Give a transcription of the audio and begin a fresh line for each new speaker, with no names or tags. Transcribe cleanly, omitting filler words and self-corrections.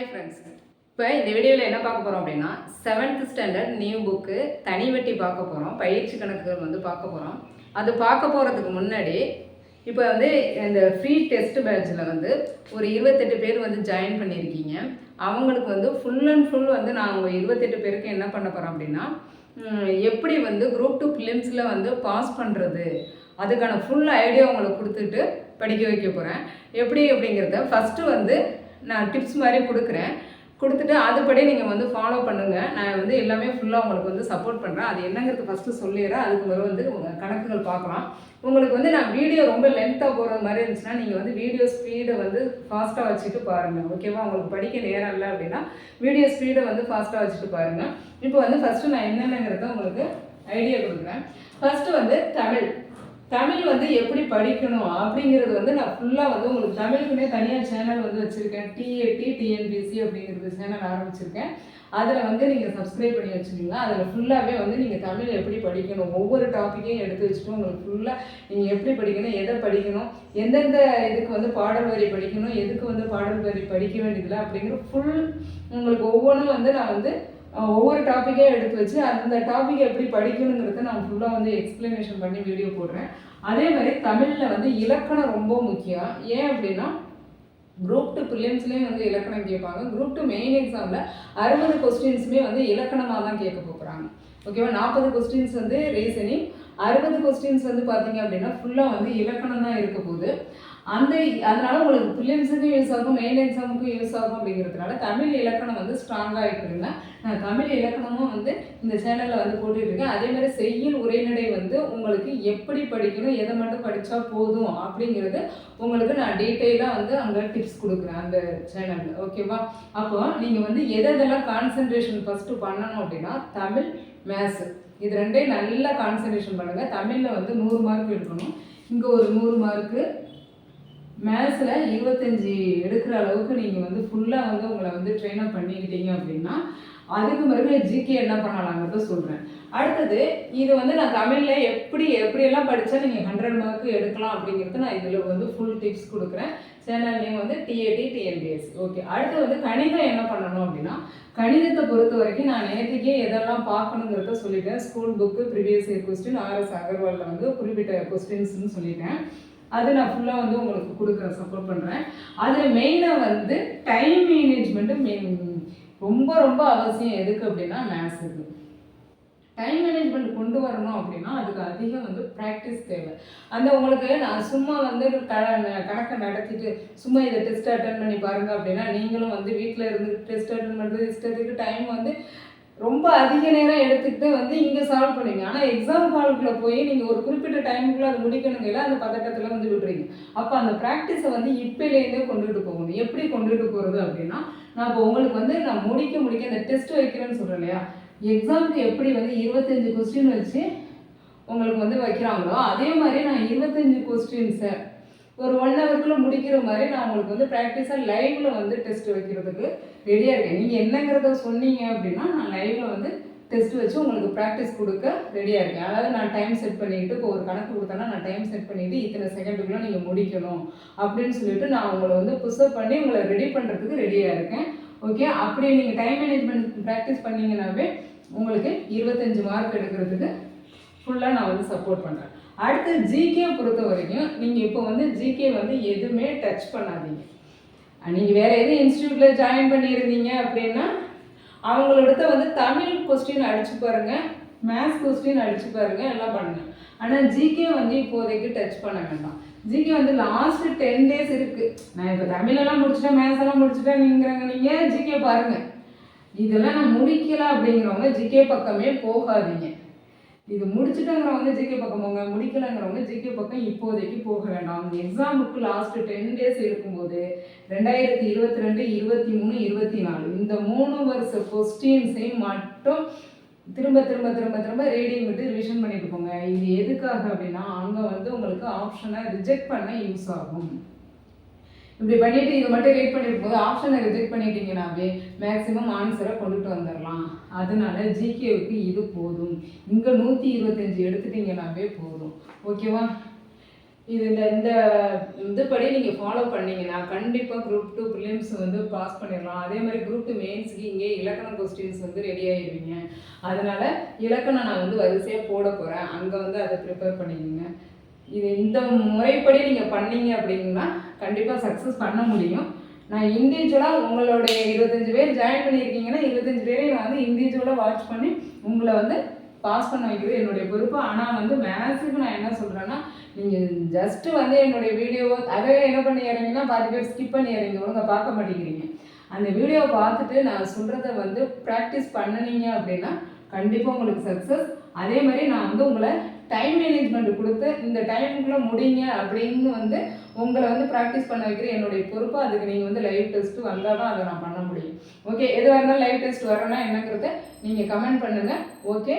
Hi friends, இப்போ இந்த வீடியோவில் என்ன பார்க்க போகிறோம் அப்படின்னா 7th ஸ்டாண்டர்ட் நியூ புக்கு தனி வெட்டி பார்க்க போகிறோம். பயிற்சி கணக்குகள் வந்து பார்க்க போகிறோம். அது பார்க்க போகிறதுக்கு முன்னாடி இப்போ வந்து இந்த ஃப்ரீ டெஸ்ட் பேட்சில் வந்து ஒரு 28 பேர் வந்து ஜாயின் பண்ணியிருக்கீங்க. அவங்களுக்கு வந்து ஃபுல் அண்ட் ஃபுல் வந்து நான் அவங்க 28 பேருக்கு என்ன பண்ண போகிறோம் அப்படின்னா எப்படி வந்து குரூப் 2 ஃபிலிம்ஸில் வந்து பாஸ் பண்ணுறது அதுக்கான ஃபுல் ஐடியா உங்களுக்கு கொடுத்துட்டு படிக்க வைக்க போகிறேன். எப்படி அப்படிங்கிறத ஃபஸ்ட்டு வந்து நான் டிப்ஸ் மாதிரி கொடுத்துட்டு அதுபடி நீங்கள் வந்து ஃபாலோ பண்ணுங்கள். நான் வந்து எல்லாமே ஃபுல்லாக உங்களுக்கு வந்து சப்போர்ட் பண்ணுறேன். அது என்னங்கிறது ஃபஸ்ட்டு சொல்லிடுறேன். அதுக்கு பிறகு வந்து உங்கள் கணக்குகள் பார்க்கலாம். உங்களுக்கு வந்து நான் வீடியோ ரொம்ப லென்த்தாக போகிறது மாதிரி இருந்துச்சுன்னா நீங்கள் வந்து வீடியோ ஸ்பீடை வந்து ஃபாஸ்ட்டாக வச்சுட்டு பாருங்கள். ஓகேவா? உங்களுக்கு படிக்க நேரம் இல்லை அப்படின்னா வீடியோ ஸ்பீடை வந்து ஃபாஸ்ட்டாக வச்சுட்டு பாருங்கள். இப்போ வந்து ஃபஸ்ட்டு நான் என்னென்னங்கிறத உங்களுக்கு ஐடியா கொடுக்குறேன். ஃபஸ்ட்டு வந்து தமிழ் வந்து எப்படி படிக்கணும் அப்படிங்கிறது வந்து நான் ஃபுல்லாக வந்து உங்களுக்கு தமிழுக்குன்னே தனியாக சேனல் வந்து வச்சுருக்கேன். டிஏடி டிஎன்பிசி அப்படிங்கிறது சேனல் ஆரம்பிச்சிருக்கேன். அதில் வந்து நீங்கள் சப்ஸ்கிரைப் பண்ணி வச்சுருக்கீங்க. அதில் ஃபுல்லாகவே வந்து நீங்கள் தமிழ் எப்படி படிக்கணும் ஒவ்வொரு டாப்பிக்கையும் எடுத்து வச்சுட்டு உங்களுக்கு ஃபுல்லாக நீங்கள் எப்படி படிக்கணும், எதை படிக்கணும், எந்தெந்த இதுக்கு வந்து பாடல் வரி படிக்கணும், எதுக்கு வந்து பாடல் வரி படிக்க வேண்டியதில்லை அப்படிங்கிற ஃபுல் உங்களுக்கு ஒவ்வொன்றும் வந்து நான் வந்து ஒவ்வொரு டாப்பிக்கே எடுத்து வச்சு அந்த டாப்பிக்கை எப்படி படிக்கணுங்கிறத நான் ஃபுல்லாக வந்து எக்ஸ்பிளனேஷன் பண்ணி வீடியோ போடுறேன். அதே மாதிரி தமிழில் வந்து இலக்கணம் ரொம்ப முக்கியம். ஏன் அப்படின்னா குரூப் 2 ப்ரிலிம்ஸ்லேயும் வந்து இலக்கணம் கேட்பாங்க. குரூப் 2 மெயின் எக்ஸாமில் 60 கொஸ்டின்ஸுமே வந்து இலக்கணமாக தான் கேட்க போகிறாங்க. ஓகேவா? 40 கொஸ்டின்ஸ் வந்து ரீசனிங், 60 கொஸ்டின்ஸ் வந்து பார்த்தீங்க அப்படின்னா ஃபுல்லாக வந்து இலக்கணம் தான் இருக்க போகுது. அதனால உங்களுக்கு ப்ரிலிம்ஸுக்கும் யூஸ் ஆகும், மெயின் எக்ஸாமுக்கும் யூஸ் ஆகும். அப்படிங்கிறதுனால தமிழ் இலக்கணம் வந்து ஸ்ட்ராங்காக இருக்குதுங்க. நான் தமிழ் இலக்கணமும் வந்து இந்த சேனலில் வந்து போட்டுட்ருக்கேன். அதே மாதிரி செய்யுள் உரைநடை வந்து உங்களுக்கு எப்படி படிக்கணும், எதை மட்டும் படித்தா போதும் அப்படிங்கிறது உங்களுக்கு நான் டீட்டெயிலாக வந்து அங்கே டிப்ஸ் கொடுக்குறேன் அந்த சேனலில். ஓகேவா? அப்போ நீங்கள் வந்து எதெல்லாம் கான்சன்ட்ரேஷன் ஃபஸ்ட்டு பண்ணணும் அப்படின்னா தமிழ், மேத்ஸ் இது ரெண்டையும் நல்லா கான்சன்ட்ரேஷன் பண்ணுங்கள். தமிழில் வந்து 100 மார்க் எடுக்கணும். இங்கே ஒரு 100 மார்க்கு, மேத்ஸில் 25 எடுக்கிற அளவுக்கு நீங்கள் வந்து ஃபுல்லாக வந்து உங்களை வந்து ட்ரெயின் அப் பண்ணிக்கிட்டீங்க அப்படின்னா அதுக்கு பிறகு ஜிகே என்ன பண்ணலாங்கிறத சொல்கிறேன். அடுத்தது இது வந்து நான் தமிழில் எப்படியெல்லாம் படித்தா நீங்கள் 100 மார்க்கு எடுக்கலாம் அப்படிங்கிறது நான் இதில் வந்து ஃபுல் டிப்ஸ் கொடுக்குறேன். சேனல் நேம் வந்து டிஏடி டிஎன்பிஎஸ்சி. ஓகே. அடுத்து வந்து கணிதம் என்ன பண்ணணும் அப்படின்னா கணிதத்தை பொறுத்த வரைக்கும் நான் நேற்றுக்கே எதெல்லாம் பார்க்கணுங்கிறத சொல்லிட்டேன். School book, previous year question, RS அகர்வாலில் வந்து குறிப்பிட்ட கொஸ்டின்ஸ்னு சொல்லிட்டேன். அது நான் ஃபுல்லாக வந்து உங்களுக்கு கொடுக்குறேன், சப்போர்ட் பண்ணுறேன். அதில் மெயினாக வந்து டைம் மேனேஜ்மெண்ட்டு ரொம்ப ரொம்ப அவசியம். எதுக்கு அப்படின்னா மேத்ஸுக்கு டைம் மேனேஜ்மெண்ட் கொண்டு வரணும் அப்படின்னா அதுக்கு அதிகம் வந்து ப்ராக்டிஸ் தேவை. அந்த உங்களுக்கு நான் சும்மா வந்து கணக்கை நடத்திட்டு சும்மா இதை டெஸ்ட் அட்டன் பண்ணி பாருங்கள் அப்படின்னா நீங்களும் வந்து வீட்டில் இருந்து டெஸ்ட் அட்டன் பண்ணுறது இஷ்டத்துக்கு டைம் வந்து ரொம்ப அதிக நேரம் எடுத்துக்கிட்டு வந்து இங்கே சால்வ் பண்ணுவீங்க. ஆனால் எக்ஸாம் ஹாலுக்குள்ளே போய் நீங்கள் ஒரு குறிப்பிட்ட டைமுக்குள்ளே அது முடிக்கணுங்களா அந்த பதட்டத்தில் வந்து விடுறீங்க. அப்போ அந்த ப்ராக்டிஸை வந்து இப்போலேருந்தே கொண்டுகிட்டு போகணும். எப்படி கொண்டுகிட்டு போகிறது அப்படின்னா நான் இப்போ உங்களுக்கு வந்து நான் முடிக்க அந்த டெஸ்ட் வைக்கிறேன்னு சொல்கிறேன் இல்லையா, எக்ஸாமுக்கு எப்படி வந்து 25 கொஸ்டின் வச்சு உங்களுக்கு வந்து வைக்கிறாங்களோ அதே மாதிரி நான் 25 கொஸ்டின்ஸை ஒரு 1 ஹவருக்குள்ளே முடிக்கிற மாதிரி நான் உங்களுக்கு வந்து ப்ராக்டிஸாக லைவில் வந்து டெஸ்ட் வைக்கிறதுக்கு ரெடியாக இருக்கேன். நீங்கள் என்னங்கிறத சொன்னீங்க அப்படின்னா நான் லைவில் வந்து டெஸ்ட் வச்சு உங்களுக்கு ப்ராக்டிஸ் கொடுக்க ரெடியாக இருக்கேன். அதாவது நான் டைம் செட் பண்ணிவிட்டு இப்போ ஒரு கணக்கு கொடுத்தேன்னா நான் டைம் செட் பண்ணிவிட்டு இத்தனை செகண்டுக்குள்ளே நீங்கள் முடிக்கணும் அப்படின்னு சொல்லிட்டு நான் உங்களை வந்து புஷ்அப் பண்ணி உங்களை ரெடி பண்ணுறதுக்கு ரெடியாக இருக்கேன். ஓகே. அப்படி நீங்கள் டைம் மேனேஜ்மெண்ட் ப்ராக்டிஸ் பண்ணிங்கன்னாவே உங்களுக்கு 25 மார்க் எடுக்கிறதுக்கு ஃபுல்லாக நான் வந்து சப்போர்ட் பண்ணுறேன். அடுத்து ஜிகே பொறுத்த வரைக்கும் நீங்கள் இப்போ வந்து ஜிகே வந்து எதுவுமே டச் பண்ணாதீங்க. நீங்கள் வேறு எதுவும் இன்ஸ்டியூட்டில் ஜாயின் பண்ணியிருந்தீங்க அப்படின்னா அவங்களோட வந்து தமிழ் கொஸ்டின் அடித்து பாருங்கள், மேத்ஸ் கொஸ்டின் அடித்து பாருங்கள், எல்லாம் பண்ணுங்கள். ஆனால் ஜிகே வந்து இப்போதைக்கு டச் பண்ண வேண்டாம். ஜிகே வந்து லாஸ்ட்டு 10 டேஸ் இருக்குது. நான் இப்போ தமிழெல்லாம் முடிச்சுட்டேன், மேத்ஸ் எல்லாம் முடிச்சுட்டேன்ங்கிறாங்க. நீங்கள் ஜிகே பாருங்கள். இதெல்லாம் நான் முடிக்கல அப்படிங்கிறவங்க ஜிகே பக்கமே போகாதீங்க. இது முடிச்சுட்டேங்கிறவங்க ஜிகே பக்கம் போங்க, முடிக்கலைங்கிறவங்க ஜிகே பக்கம் இப்போதைக்கு போக வேண்டாம். எக்ஸாமுக்கு லாஸ்ட்டு 10 டேஸ் இருக்கும்போது 2022, 23, 24 இந்த 3 வருஷ கொஸ்டின்ஸையும் மட்டும் திரும்ப ரீடிங் விட்டு ரிவிஷன் பண்ணிட்டு போங்க. இது எதுக்காக அப்படின்னா அங்கே வந்து உங்களுக்கு ஆப்ஷனை ரிஜெக்ட் பண்ண யூஸ் ஆகும். இப்படி பண்ணிவிட்டு இது மட்டும் வெயிட் பண்ணிட்டு போது ஆப்ஷனை ரிஜெக்ட் பண்ணிட்டீங்கன்னாவே மேக்ஸிமம் ஆன்சரை கொண்டுட்டு வந்துடலாம். அதனால ஜிகேவுக்கு இது போதும். இங்கே 125 எடுத்துட்டிங்கன்னாவே போதும். ஓகேவா? இது இந்த இதுபடி நீங்கள் ஃபாலோ பண்ணீங்கன்னா கண்டிப்பாக குரூப் 2 ப்ரிலிம்ஸ் வந்து பாஸ் பண்ணிடலாம். அதே மாதிரி குரூப் 2 மெயின்ஸுக்கு இங்கே இலக்கண கொஸ்டின்ஸ் வந்து ரெடி ஆகிடுவீங்க. அதனால் இலக்கணம் நான் வந்து வரிசையாக போட போகிறேன், அங்கே வந்து அதை ப்ரிப்பேர் பண்ணிக்கோங்க. இது இந்த முறைப்படி நீங்கள் பண்ணீங்க அப்படின்னா கண்டிப்பாக சக்ஸஸ் பண்ண முடியும். நான் இண்டிவிஜுவலாக உங்களுடைய 25 பேர் ஜாயின் பண்ணியிருக்கீங்கன்னா 25 பேரையும் நான் வந்து இண்டிவிஜுவலாக வாட்ச் பண்ணி உங்களை வந்து பாஸ் பண்ண வைக்கிறது என்னுடைய பொறுப்பு. ஆனால் வந்து மேக்ஸுக்கு நான் என்ன சொல்கிறேன்னா, நீங்கள் ஜஸ்ட்டு வந்து என்னுடைய வீடியோவை அதை என்ன பண்ணிடுறீங்கன்னா பாதி பேர் ஸ்கிப் பண்ணிடுறீங்க, ஒழுங்காக பார்க்க மாட்டேங்கிறீங்க. அந்த வீடியோவை பார்த்துட்டு நான் சொல்கிறத வந்து ப்ராக்டிஸ் பண்ணினீங்க அப்படின்னா கண்டிப்பாக உங்களுக்கு சக்ஸஸ். அதே மாதிரி நான் வந்து உங்களை டைம் மேனேஜ்மெண்ட் கொடுத்து இந்த டைமுக்குள்ளே முடிங்க அப்படின்னு வந்து உங்களை வந்து ப்ராக்டிஸ் பண்ண வைக்கிற என்னுடைய பொறுப்பு. அதுக்கு நீங்கள் வந்து லைவ் டெஸ்ட்டு வந்தால் தான் அதை நான் பண்ண முடியும். ஓகே, எதுவாக இருந்தாலும் லைவ் டெஸ்ட் வரேன்னா என்னங்கிறத நீங்கள் கமெண்ட் பண்ணுங்கள். ஓகே.